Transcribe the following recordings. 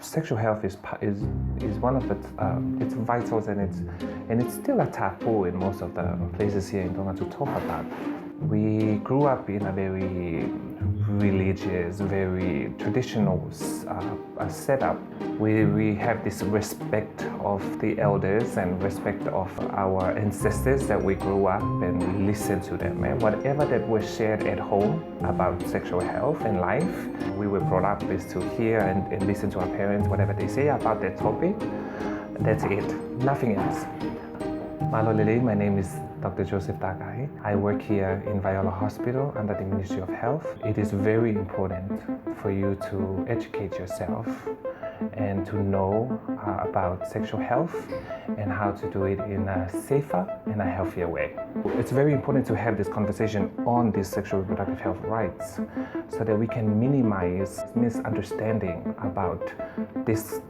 Sexual health is one of the it's vital, and it's still a taboo in most of the places here in Tonga to talk about. We grew up in a very religious, very traditional setup. We have this respect of the elders and respect of our ancestors that we grew up and listen to them. And whatever that was shared at home about sexual health and life, we were brought up is to hear and listen to our parents, whatever they say about that topic. That's it, nothing else. Malolele, my name is Dr. Joseph Takai. I work here in Viola Hospital under the Ministry of Health. It is very important for you to educate yourself and to know about sexual health and how to do it in a safer and a healthier way. It's very important to have this conversation on these sexual reproductive health rights so that we can minimize misunderstanding about this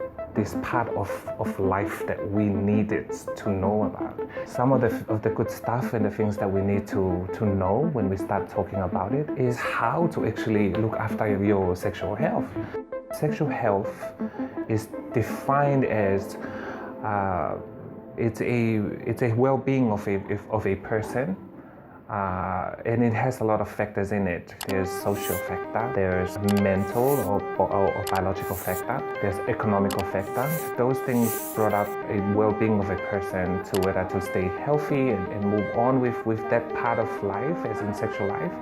part of life that we needed to know about. Some of the good stuff and the things that we need to know when we start talking about it is how to actually look after your sexual health. Sexual health is defined as it's a well-being of a person. And it has a lot of factors in it. There's social factor, there's mental or biological factor, there's economical factor. Those things brought up a well-being of a person to whether to stay healthy and move on with that part of life, as in sexual life.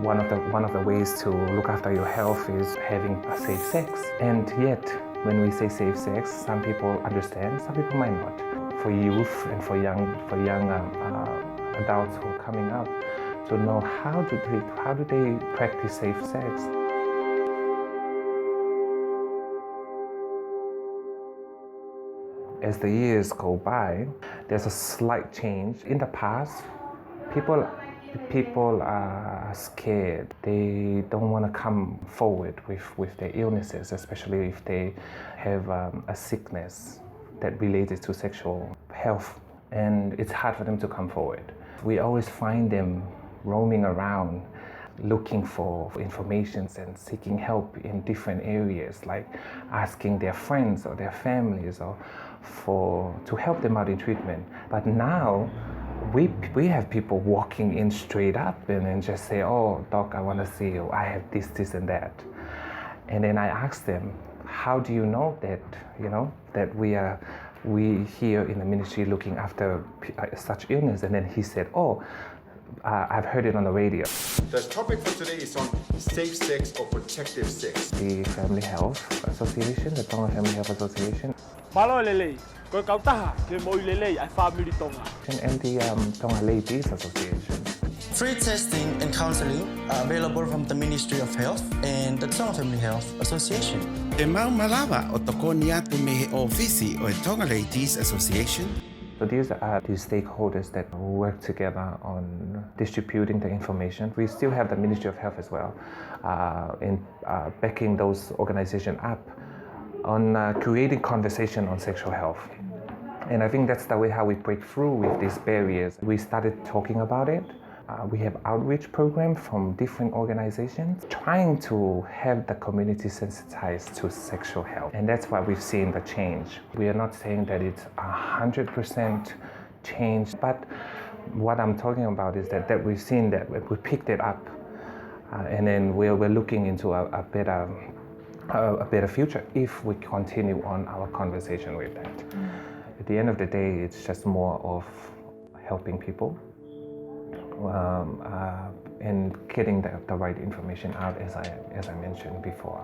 One of the ways to look after your health is having a safe sex. And yet, when we say safe sex, some people understand, some people might not. For youth and for young adults who are coming up to know how do they practice safe sex. As the years go by, there's a slight change. In the past, people are scared. They don't want to come forward with their illnesses, especially if they have a sickness that related to sexual health, and it's hard for them to come forward. We always find them roaming around looking for information and seeking help in different areas, like asking their friends or their families to help them out in treatment. But now we have people walking in straight up and just say, "Oh, doc, I want to see you. I have this and that." And then I ask them, "How do you know that that we here in the ministry looking after such illness?" And then he said, I've heard it on the radio. The topic for today is on safe sex or protective sex. The Family Health Association, the Tonga Family Health Association. And the Tonga Leitis Association. Free testing and counseling are available from the Ministry of Health and the Tonga Family Health Association. E mau malawa o tokoni atu mehe ofisi o Tonga Leitis Association. So these are the stakeholders that work together on distributing the information. We still have the Ministry of Health as well in backing those organizations up on creating conversation on sexual health. And I think that's the way how we break through with these barriers. We started talking about it. We have outreach programs from different organizations trying to have the community sensitized to sexual health. And that's why we've seen the change. We are not saying that it's 100% change, but what I'm talking about is that we've seen that we picked it up and then we're looking into a better future if we continue on our conversation with that. At the end of the day, it's just more of helping people and getting the right information out, as I mentioned before.